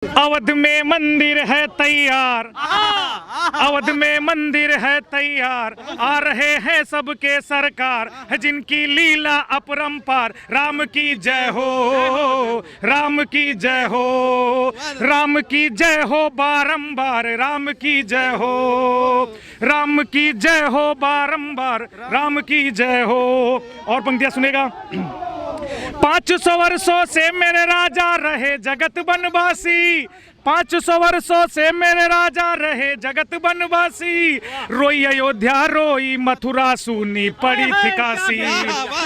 अवध में मंदिर है तैयार, अवध में मंदिर है तैयार, आ रहे हैं सबके सरकार, है जिनकी लीला अपरंपार। राम की जय हो, राम की जय हो, राम की जय हो बारंबार, राम की जय हो, राम की जय हो बारंबार, राम की जय हो। और पंक्तियां सुनेगा। 500 वर्षों से मेरे राजा रहे जगत बनवासी, 500 वर्षों से मेरे राजा रहे जगत बनवासी। रोई अयोध्या रोई मथुरा सुनी पड़ी थी काशी,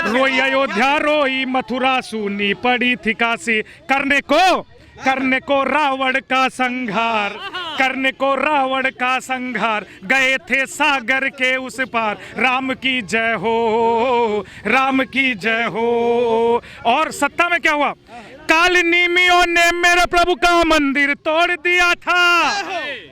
रोई अयोध्या रोई मथुरा सुनी पड़ी थी काशी। करने को रावण का संहार, करने को रावण का संहार, गए थे सागर के उस पार। राम की जय हो, राम की जय हो। और सत्ता में क्या हुआ? काल निमियों ने मेरे प्रभु का मंदिर तोड़ दिया था,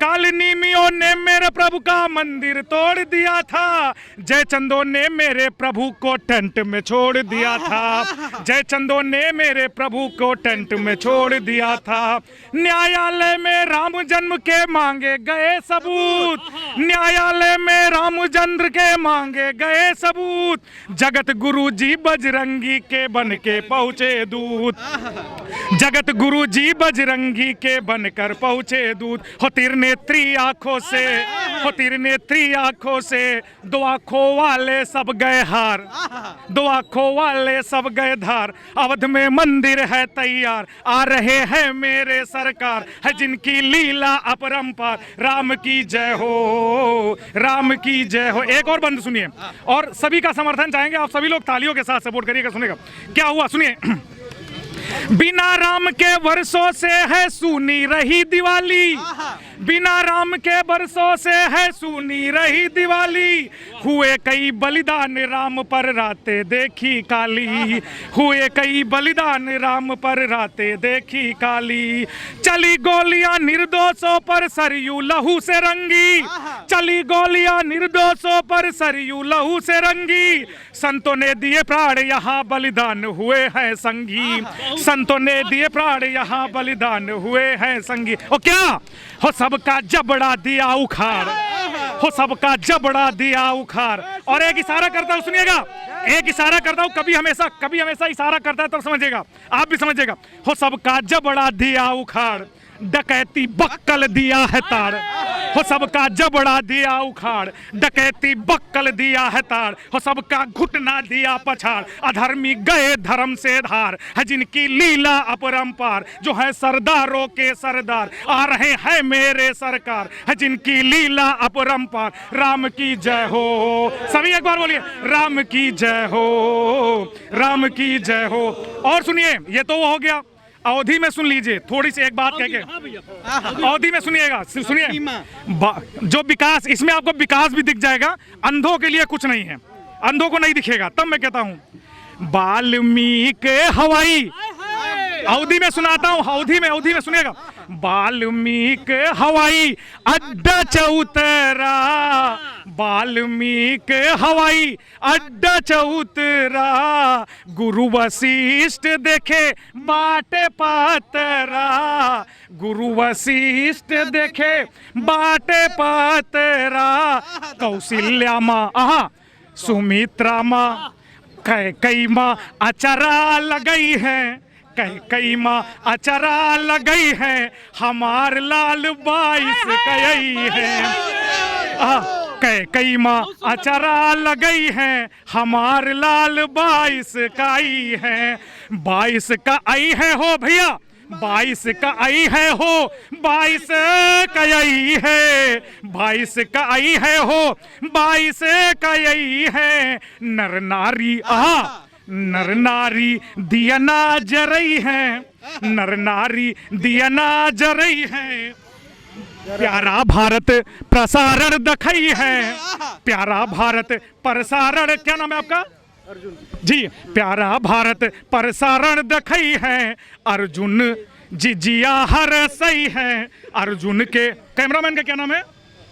काल निमियों ने मेरे प्रभु का मंदिर तोड़ दिया था। जयचंदों ने मेरे प्रभु को टेंट में छोड़ दिया था, जयचंदों ने मेरे प्रभु को टेंट में छोड़ दिया था। न्यायालय में राम जन्म के मांगे गए सबूत, न्यायालय में रामचंद्र के मांगे गए सबूत। जगत गुरु जी बजरंगी के बन के पहुंचे दूत, जगत गुरु जी बजरंगी के बनकर पहुंचे दूत। हो त्रिनेत्री आंखों से, हो त्रिनेत्री आंखों से, दो आंखों वाले सब गए हार, दो आंखों वाले सब गए धार। अवध में मंदिर है तैयार, आ रहे हैं मेरे सरकार, है जिनकी लीला अपरंपार। राम की जय हो, राम की जय हो। एक और बंद सुनिए, और सभी का समर्थन चाहेंगे आप सभी लोग, तालियों के साथ सपोर्ट करिएगा। सुनेगा क्या हुआ, सुनिए। बिना राम के वर्षों से है सुनी रही दिवाली, बिना राम के वर्षों से है सुनी रही दिवाली। हुए कई बलिदान राम पर रातें देखी काली, हुए कई बलिदान राम पर रातें देखी काली। चली गोलियां निर्दोषों पर सरयू लहू से रंगी, चली गोलियां निर्दोषों पर सरयू लहू से रंगी। संतों ने दिए प्राण यहाँ बलिदान हुए हैं संगी, संतों ने दिए प्राण यहाँ बलिदान हुए हैं संगी। और क्या हो, सबका जबड़ा दिया उखाड़, हो सबका जबड़ा दिया उखाड़। और एक इशारा करता हूँ, सुनिएगा, एक इशारा करता हूँ, कभी हमेशा इशारा करता है तब समझिएगा, आप भी समझिएगा। हो सबका जबड़ा दिया उखाड़, डकैती बक्कल दिया है ताड़, हो सबका जबड़ा दिया उखाड़, डकैती बक्कल दिया है ताड़। हो सबका घुटना दिया पछाड़, अधर्मी गए धर्म से धार, है जिनकी लीला अपरंपार। जो है सरदारों के सरदार, आ रहे हैं मेरे सरकार, है जिनकी लीला अपरंपार। राम की जय हो। सभी एक बार बोलिए, राम की जय हो, राम की जय हो। और सुनिए, ये तो वो हो गया, अवधि में सुन लीजिए थोड़ी सी एक बात कह के, अवधि में सुनिएगा, सुनिए। जो विकास, इसमें आपको विकास भी दिख जाएगा, अंधों के लिए कुछ नहीं है, अंधों को नहीं दिखेगा। तब मैं कहता हूं वाल्मीकि हवाई, अवधि में सुनाता हूं, अवधि में सुनिएगा। वाल्मीकि हवाई अड्डा चौतरा, वाल्मीकि हवाई अड्डा चौतरा। गुरु वशिष्ठ देखे बाटे पातरा, गुरु वशिष्ठ देखे बाटे पातरा। कौशल्या माँ, सुमित्रा माँ, कई माँ अचरा लगई है, कई माँ अचरा लगई है। हमार लाल 22 कई है, कई माँ अचरा लगई है। हमार लाल 22 कई है। 22 का आई है हो भैया, 22 का आई है हो, 22 का आई है, 22 का आई है हो, 22 का आई है। नर नारी नर नारी दिया ना जरई है, नर नारी दिया ना जरई है। प्यारा भारत प्रसारण दखई है, प्यारा भारत प्रसारण, क्या नाम है आपका? अर्जुन जी। प्यारा भारत प्रसारण दखई है, अर्जुन जिजिया हर सही है। अर्जुन के, कैमरामैन का क्या नाम है?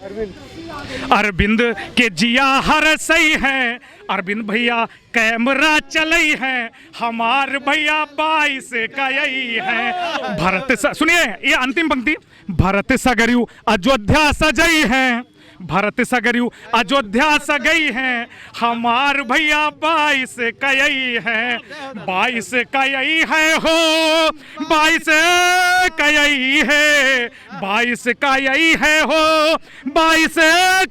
अरविंद के जिया हर सही है, अरविंद भैया कैमरा चलई है, हमार भैया 22 का यही है। भरत सुनिए ये अंतिम पंक्ति, भरत सगरयू अयोध्या सजई है, भरत सगरयू अयोध्या सगई है, हमार भैया 22 का यही है, 22 का यही है हो, 22 का यही है, 22 का यही है हो, 22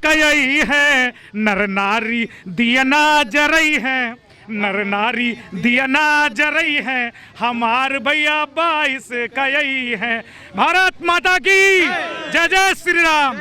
का यही है, नर नारी दिया ना जरई है, नर नारी दिया ना जरई है, हमार भैया 22 का यही है। भारत माता की जय जय श्री राम।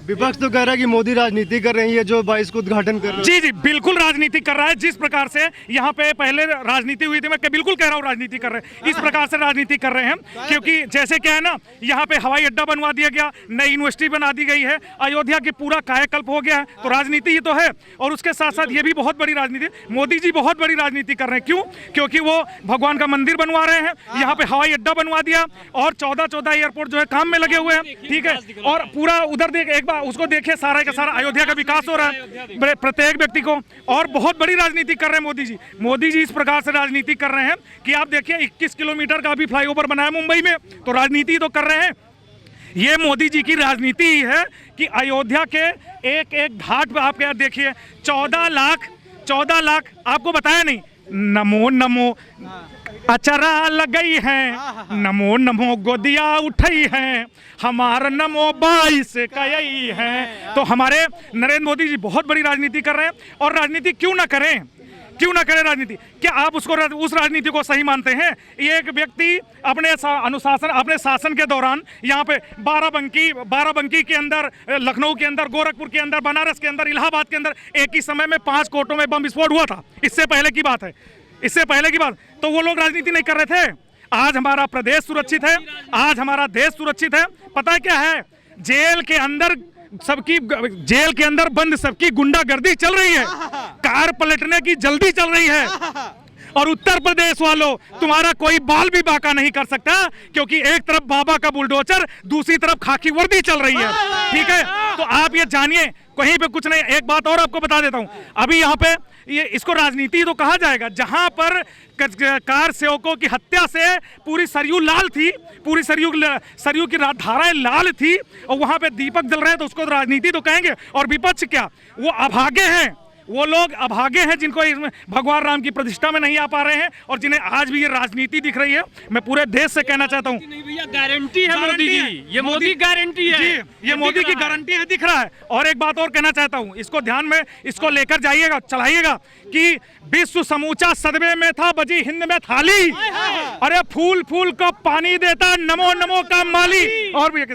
विपक्ष तो कह रहा है कि मोदी राजनीति कर रही है जो 22 को उद्घाटन कर रहे हैं। जी जी बिल्कुल राजनीति कर रहा है, जिस प्रकार से यहाँ पे पहले राजनीति हुई थी, मैं बिल्कुल कह रहा हूँ राजनीति कर रहे हैं, इस प्रकार से राजनीति कर रहे हैं। क्योंकि जैसे क्या है ना, यहाँ पे हवाई अड्डा बनवा दिया गया, नई यूनिवर्सिटी बना दी गई है, अयोध्या की पूरा कायाकल्प हो गया है, तो राजनीति ही तो है। और उसके साथ साथ ये भी बहुत बड़ी राजनीति, मोदी जी बहुत बड़ी राजनीति कर रहे हैं। क्यों? क्योंकि वो भगवान का मंदिर बनवा रहे हैं, यहाँ पे हवाई अड्डा बनवा दिया, और 14 एयरपोर्ट जो है काम में लगे हुए हैं, ठीक है। और पूरा उधर देख, एक बार उसको देखिए, सारा का सारा अयोध्या का विकास हो रहा है प्रत्येक व्यक्ति को, और बहुत बड़ी राजनीति कर रहे हैं मोदी जी। मोदी जी इस प्रकार से राजनीति कर रहे हैं कि आप देखिए 21 किलोमीटर का अभी फ्लाईओवर बनाया मुंबई में, तो राजनीति तो कर रहे हैं। ये मोदी जी की राजनीति ही है कि अयोध्या के एक एक घाट पे आप क्या देखिए, 14 लाख आपको बताया नहीं, नमो नमो अचरा लगई है, नमो नमो गोदिया उठई है, हमारा नमो 22 का यही है। तो हमारे नरेंद्र मोदी जी बहुत बड़ी राजनीति कर रहे हैं, और राजनीति क्यों ना करें, क्यों ना करें राजनीति? क्या आप उसको उस राजनीति को सही मानते हैं? एक व्यक्ति अपने अनुशासन, अपने शासन के दौरान यहाँ पे बाराबंकी के अंदर, लखनऊ के अंदर, गोरखपुर के अंदर, बनारस के अंदर, इलाहाबाद के अंदर एक ही समय में 5 कोर्टों में बम विस्फोट हुआ था। इससे पहले की बात है, इससे पहले की बात। तो वो लोग राजनीति नहीं कर रहे थे। आज हमारा प्रदेश सुरक्षित है, आज हमारा देश सुरक्षित है। पता है क्या है? जेल के अंदर बंद सबकी गुंडागर्दी चल रही है, कार पलटने की जल्दी चल रही है, और उत्तर प्रदेश वालों तुम्हारा कोई बाल भी बाका नहीं कर सकता, क्योंकि एक तरफ बाबा का बुलडोजर, दूसरी तरफ खाकी वर्दी चल रही है, ठीक है। तो आप ये जानिए, कहीं पे कुछ नहीं। एक बात और आपको बता देता हूं, अभी यहाँ पे ये इसको राजनीति तो कहा जाएगा, जहां पर कार सेवकों की हत्या से पूरी सरयू लाल थी, पूरी सरयू की धाराएं लाल थी, और वहां पे दीपक जल रहे हैं, तो उसको तो राजनीति तो कहेंगे। और विपक्ष क्या, वो अभागे हैं, वो लोग अभागे हैं जिनको इसमें भगवान राम की प्रतिष्ठा में नहीं आ पा रहे हैं, और जिन्हें आज भी ये राजनीति दिख रही है। मैं पूरे देश से कहना चाहता हूँ, नहीं भैया, गारंटी है मोदी की, ये मोदी गारंटी है जी, ये मोदी की गारंटी है, दिख रहा है। और एक बात और कहना चाहता हूँ, इसको ध्यान में इसको लेकर जाइएगा, चलाइएगा, कि विश्व समूचा सदमे में था, बजी हिंद में थाली, अरे फूल फूल को पानी देता नमो नमो का माली, और भी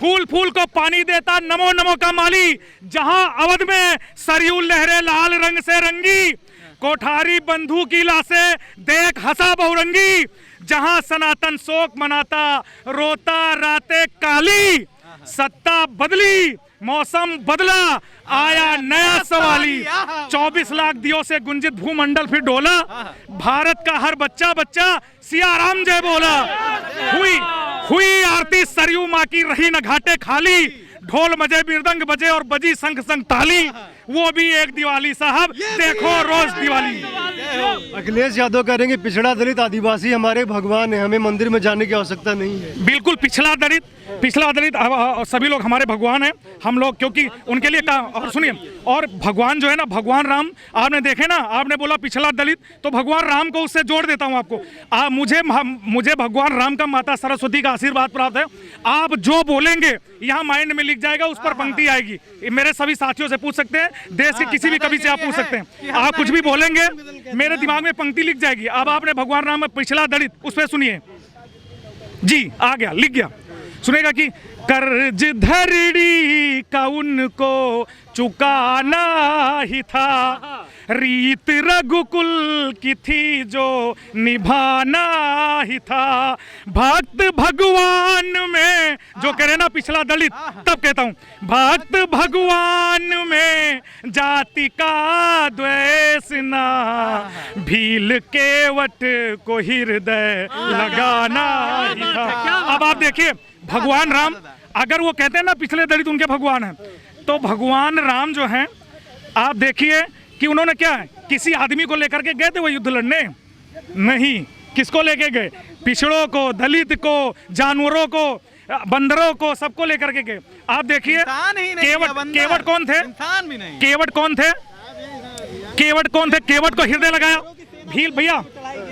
फूल फूल को पानी देता नमो नमो का माली, जहां अवध में सरयू लहरे लाल रंग से रंगी, कोठारी बंधु की लाशें देख हंसा बहुरंगी, जहां सनातन शोक मनाता रोता रातें काली, सत्ता बदली मौसम बदला आया नया सवाली, 24 लाख दियों से गुंजित भूमंडल फिर डोला, भारत का हर बच्चा सिया राम जय बोला, हुई आरती सरयू माँ की, रही न घाटे खाली, ढोल बजे मृदंग बजे और बजी संग संग ताली, वो भी एक दिवाली साहब, देखो रोज दिवाली। अखिलेश यादव करेंगे पिछड़ा दलित आदिवासी हमारे भगवान है, हमें मंदिर में जाने की आवश्यकता नहीं है। बिल्कुल, पिछड़ा दलित सभी लोग हमारे भगवान हैं, हम लोग क्योंकि उनके लिए और सुनिए, और भगवान जो है ना, भगवान राम, आपने देखे ना, आपने बोला पिछड़ा दलित, तो भगवान राम को उससे जोड़ देता हूं आपको। मुझे भगवान राम का माता सरस्वती का आशीर्वाद प्राप्त है। आप जो बोलेंगे यहाँ माइंड में लिख जाएगा, उस पर पंक्ति आएगी। मेरे सभी साथियों से पूछ सकते हैं, देश के किसी भी कवि से आप पूछ सकते हैं, आप कुछ भी बोलेंगे मेरे दिमाग में पंक्ति लिख जाएगी। अब आपने भगवान राम में पिछड़ा दलित, उस पर सुनिए जी, आ गया, लिख गया, सुनेगा कि कर्ज धरड़ी का उनको चुकाना ही था, रीत रघुकुल की थी जो निभाना ही था, भक्त भगवान में, जो कह रहे ना पिछला दलित, तब कहता हूं, भक्त भगवान में जाति का द्वेष ना, भील केवट को हृदय लगाना ही था। अब आप देखिए, भगवान राम, अगर वो कहते हैं ना पिछले दलित उनके भगवान हैं, तो भगवान राम जो हैं, आप देखिए कि उन्होंने क्या है, किसी आदमी को लेकर के गए थे वो युद्ध लड़ने? नहीं। किसको लेके गए? पिछड़ों को, दलित को, जानवरों को, बंदरों को, सबको लेकर के गए। आप देखिए केवट कौन थे? इंसान भी नहीं। केवट कौन थे? केवट कौन थे? केवट को हृदय लगाया भील, भैया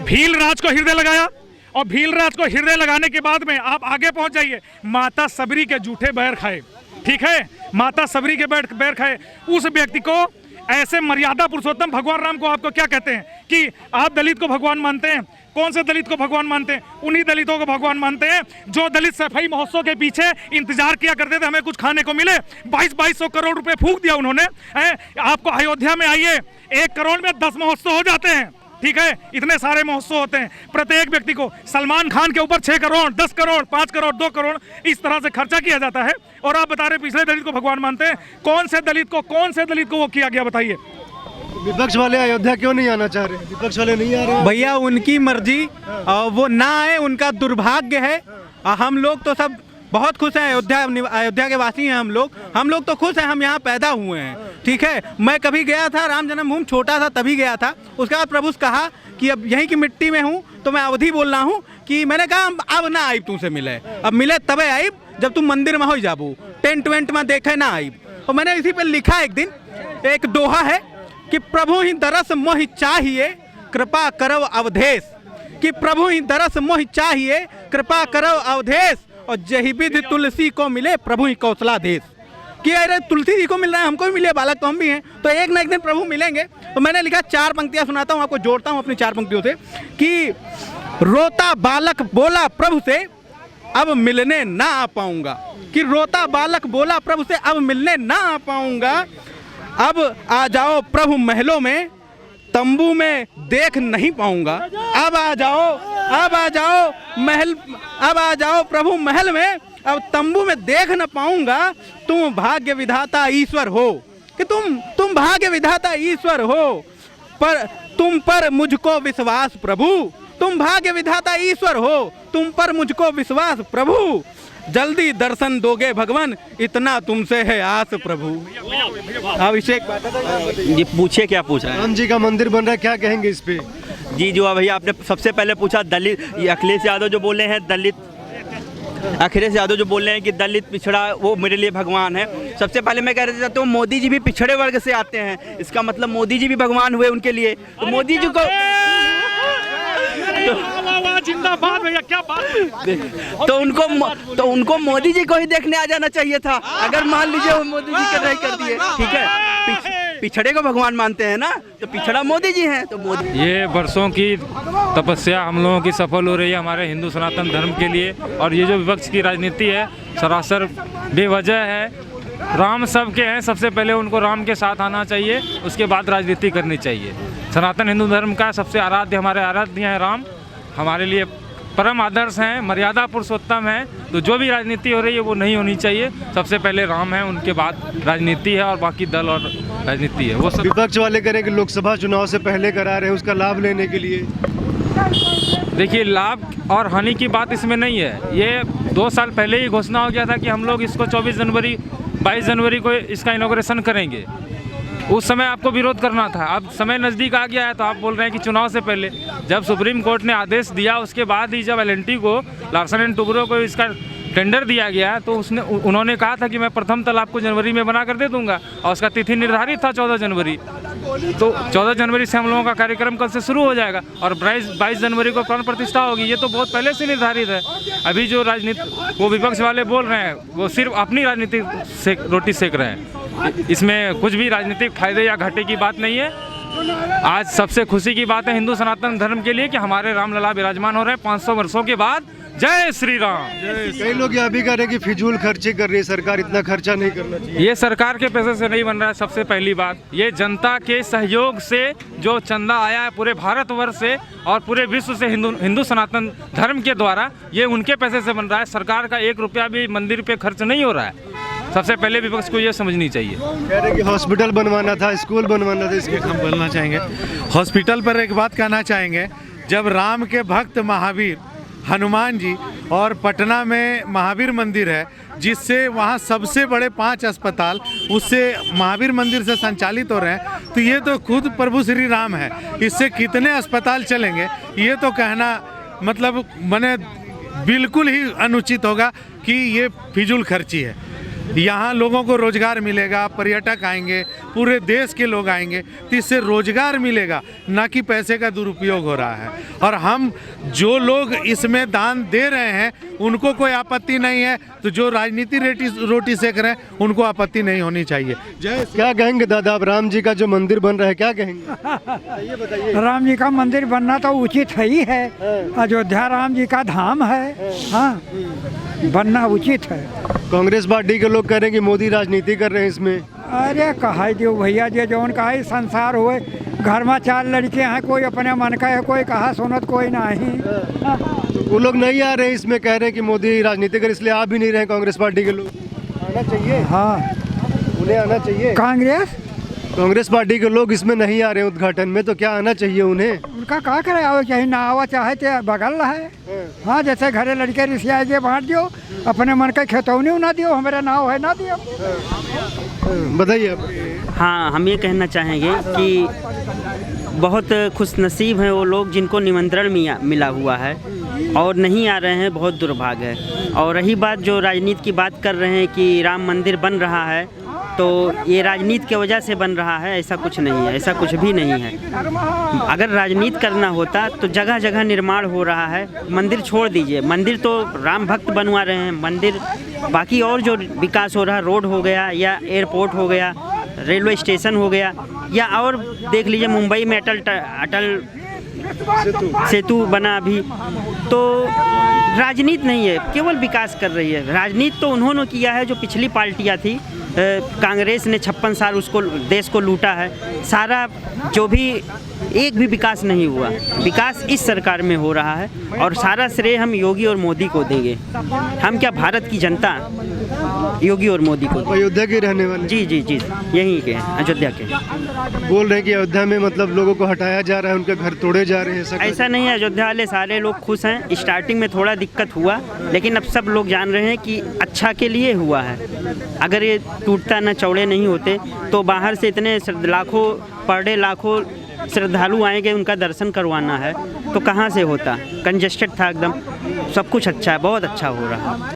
भीलराज को हृदय लगाया, और भीलराज को हृदय लगाने के बाद में आप आगे पहुंच जाइए, माता सबरी के जूठे बैर खाए। ठीक है, माता सबरी के बैर खाए। उस व्यक्ति को, ऐसे मर्यादा पुरुषोत्तम भगवान राम को आपको क्या कहते हैं कि आप दलित को भगवान मानते हैं? कौन से दलित को भगवान मानते हैं? उन्हीं दलितों को भगवान मानते हैं जो दलित सफाई महोत्सव के पीछे इंतजार किया करते थे हमें कुछ खाने को मिले। 2200 करोड़ रुपए फूंक दिया उन्होंने। आपको अयोध्या में आइए, 1 करोड़ में 10 महोत्सव हो जाते हैं। ठीक है, इतने सारे महोत्सव होते हैं। प्रत्येक व्यक्ति को सलमान खान के ऊपर 6 करोड़, 10 करोड़, 5 करोड़, 2 करोड़ इस तरह से खर्चा किया जाता है, और आप बता रहे पिछले दलित को भगवान मानते हैं। कौन से दलित को वो किया गया बताइए? विपक्ष वाले अयोध्या क्यों नहीं आना चाह रहे? विपक्ष वाले नहीं आ रहे हैं। भैया उनकी मर्जी, वो ना आए, उनका दुर्भाग्य है। हम लोग तो सब बहुत खुश हैं, अयोध्या के वासी हैं हम लोग तो खुश हैं, हम यहाँ पैदा हुए हैं। ठीक है, मैं कभी गया था राम जन्मभूमि, छोटा था तभी गया था। उसके बाद प्रभु से कहा कि अब यहीं की मिट्टी में हूँ, तो मैं अवधि बोल रहा हूँ कि मैंने कहा अब ना आइब तुमसे मिले, अब मिले तबे आइब जब तुम मंदिर में हो जाबू, टेंट वेंट में देखे ना आइब। और मैंने इसी पर लिखा एक दिन, एक दोहा है कि प्रभु ही दरस मोहि चाहिए, कृपा करो अवधेश। कि प्रभु ही दरस मोहि चाहिए, कृपा करो अवधेश, और जही विधि तुलसी को मिले प्रभु ही कौशलाधीश। कि अरे तुलसी जी को मिल रहा है, हमको भी मिले, बालक तो हम भी हैं, तो एक ना एक दिन प्रभु मिलेंगे। तो मैंने लिखा 4 पंक्तियां सुनाता हूँ आपको, जोड़ता हूँ अपनी 4 पंक्तियों से कि रोता बालक बोला प्रभु से अब मिलने ना आ पाऊंगा। कि रोता बालक बोला प्रभु से अब मिलने ना आ पाऊंगा। अब आ जाओ प्रभु महलों में, तंबू में देख नहीं पाऊंगा। अब आ जाओ महल, अब आ जाओ प्रभु महल में, अब तंबू में देख न पाऊंगा। तुम भाग्य विधाता ईश्वर हो, कि तुम भाग्य विधाता ईश्वर हो, पर तुम पर मुझको विश्वास प्रभु। तुम भाग्य विधाता ईश्वर हो, तुम पर मुझको विश्वास प्रभु। जल्दी दर्शन दोगे भगवान, इतना तुमसे है आस प्रभु। अभिषेक जी पूछिए, क्या पूछ रहे हैं? राम जी का मंदिर बन रहा है, क्या कहेंगे इस पे? जी जो भैया आपने सबसे पहले पूछा दलित, ये अखिलेश यादव जो बोले हैं दलित, अखिलेश यादव जो बोल रहे हैं कि दलित पिछड़ा वो मेरे लिए भगवान है। सबसे पहले मैं कहना चाहता हूँ मोदी जी भी पिछड़े वर्ग से आते हैं, इसका मतलब मोदी जी भी भगवान हुए उनके लिए। तो मोदी जी को जिंदाबाद भैया, क्या बात। तो उनको मोदी जी को ही देखने आ जाना चाहिए था, अगर मान लीजिए वो मोदी जी का नहीं कर दिए। ठीक है, पिछड़े को भगवान मानते हैं ना, तो पिछड़ा मोदी जी हैं, तो मोदी। ये वर्षों की तपस्या हम लोगों की सफल हो रही है हमारे हिंदू सनातन धर्म के लिए, और ये जो विपक्ष की राजनीति है सरासर बेवजह है। राम सबके हैं, सबसे पहले उनको राम के साथ आना चाहिए, उसके बाद राजनीति करनी चाहिए। सनातन हिंदू धर्म का सबसे आराध्य, हमारे आराध्य हैं राम, हमारे लिए परम आदर्श हैं, मर्यादा पुरुषोत्तम हैं। तो जो भी राजनीति हो रही है वो नहीं होनी चाहिए, सबसे पहले राम है, उनके बाद राजनीति है, और बाकी दल और राजनीति है वो सब। विपक्ष वाले करें कि लोकसभा चुनाव से पहले करा रहे हैं उसका लाभ लेने के लिए। देखिए, लाभ और हानि की बात इसमें नहीं है। ये 2 साल पहले ही घोषणा हो गया था कि हम लोग इसको 22 जनवरी को इसका इनॉग्रेशन करेंगे। उस समय आपको विरोध करना था, अब समय नज़दीक आ गया है तो आप बोल रहे हैं कि चुनाव से पहले। जब सुप्रीम कोर्ट ने आदेश दिया उसके बाद ही जब एल&टी को, लार्सन एंड टुब्रो को इसका टेंडर दिया गया, तो उन्होंने कहा था कि मैं प्रथम तल आपको जनवरी में बना कर दे दूंगा, और उसका तिथि निर्धारित था 14 जनवरी। तो 14 जनवरी से हम लोगों का कार्यक्रम कल से शुरू हो जाएगा, और 22 जनवरी को प्राण प्रतिष्ठा होगी। ये तो बहुत पहले से निर्धारित है। अभी जो राजनीति वो विपक्ष वाले बोल रहे हैं वो सिर्फ अपनी राजनीति से रोटी सेक रहे हैं, इसमें कुछ भी राजनीतिक फायदे या घाटे की बात नहीं है। आज सबसे खुशी की बात है हिंदू सनातन धर्म के लिए कि हमारे रामलला विराजमान हो रहे हैं 500 वर्षों के बाद। जय श्री राम। कई लोग ये भी कह रहे हैं कि फिजूल खर्चे कर रही है सरकार, इतना खर्चा नहीं करना चाहिए। ये सरकार के पैसे से नहीं बन रहा है, सबसे पहली बात। ये जनता के सहयोग से जो चंदा आया है पूरे भारतवर्ष से और पूरे विश्व से हिंदू सनातन धर्म के द्वारा, ये उनके पैसे से बन रहा है। सरकार का 1 रुपया भी मंदिर पे खर्च नहीं हो रहा है। सबसे पहले विपक्ष को ये समझनी चाहिए। कह रहे कि हॉस्पिटल बनवाना था, स्कूल बनवाना था, इसके हम बोलना चाहेंगे। हॉस्पिटल पर एक बात कहना चाहेंगे, जब राम के भक्त महावीर हनुमान जी और पटना में महावीर मंदिर है, जिससे वहाँ सबसे बड़े 5 अस्पताल उससे महावीर मंदिर से संचालित हो रहे हैं। तो ये तो खुद प्रभु श्री राम है, इससे कितने अस्पताल चलेंगे ये तो कहना मतलब मने बिल्कुल ही अनुचित होगा कि ये फिजूल खर्ची है। यहाँ लोगों को रोजगार मिलेगा, पर्यटक आएंगे, पूरे देश के लोग आएंगे, तो इससे रोजगार मिलेगा, ना कि पैसे का दुरुपयोग हो रहा है। और हम जो लोग इसमें दान दे रहे हैं उनको कोई आपत्ति नहीं है, तो जो राजनीति रोटी सेक रहे हैं उनको आपत्ति नहीं होनी चाहिए। जय क्या कहेंगे दादा, अब राम जी का जो मंदिर बन रहा है क्या कहेंगे? ये बताइए। राम जी का मंदिर बनना तो उचित है ही है, अयोध्या राम जी का धाम है, हाँ बनना उचित है। कांग्रेस पार्टी के लोग कह रहे हैं कि मोदी राजनीति कर रहे हैं इसमें। अरे कहा दियो भैया जी, जो उनका ही संसार हुए, घर में 4 लड़के हैं, कोई अपने मन का है, कोई कहा सुनत कोई नहीं। वो लोग नहीं आ रहे हैं इसमें, कह रहे हैं कि मोदी राजनीति कर, इसलिए आ भी नहीं रहे हैं कांग्रेस पार्टी के लोग। आना चाहिए, हाँ उन्हें आना चाहिए। कांग्रेस पार्टी के लोग इसमें नहीं आ रहे हैं उद्घाटन में, तो क्या आना चाहिए उन्हें? उनका क्या करे, आओ चाहे ना आवा, चाहे तो बगल रहे। हाँ जैसे घरे लड़के रिश्या के बांट दियो, अपने मन का खेतौनी ना दियो, हमारा नाव है ना दियो। बताइए आप। हाँ, हम ये कहना चाहेंगे कि बहुत खुशनसीब हैं वो लोग जिनको निमंत्रण मिला हुआ है और नहीं आ रहे हैं, बहुत दुर्भाग्य है। और रही बात जो राजनीति की बात कर रहे हैं कि राम मंदिर बन रहा है, तो ये राजनीति की वजह से बन रहा है, ऐसा कुछ नहीं है, ऐसा कुछ भी नहीं है। अगर राजनीति करना होता तो जगह जगह निर्माण हो रहा है, मंदिर छोड़ दीजिए, मंदिर तो राम भक्त बनवा रहे हैं, मंदिर बाकी और जो विकास हो रहा है, रोड हो गया या एयरपोर्ट हो गया, रेलवे स्टेशन हो गया, या और देख लीजिए मुंबई में अटल सेतु बना अभी, तो राजनीति नहीं है, केवल विकास कर रही है। राजनीति तो उन्होंने किया है जो पिछली पार्टियां थी, कांग्रेस ने 56 साल उसको देश को लूटा है, सारा जो भी एक भी विकास नहीं हुआ, विकास इस सरकार में हो रहा है और सारा श्रेय हम योगी और मोदी को देंगे। हम क्या, भारत की जनता योगी और मोदी को। अयोध्या के रहने वाले? जी जी जी, यहीं के, अयोध्या के। बोल रहे हैं कि अयोध्या में मतलब लोगों को हटाया जा रहा है, उनके घर तोड़े जा रहे हैं। ऐसा नहीं है, अयोध्या वाले सारे लोग खुश हैं। स्टार्टिंग में थोड़ा दिक्कत हुआ, लेकिन अब सब लोग जान रहे हैं कि अच्छा के लिए हुआ है। अगर ये टूटता न चौड़े नहीं होते तो बाहर से इतने लाखों पर डे लाखों श्रद्धालु आएंगे, उनका दर्शन करवाना है, तो कहाँ से होता। कंजेस्टेड था एकदम, सब कुछ अच्छा है, बहुत अच्छा हो रहा है।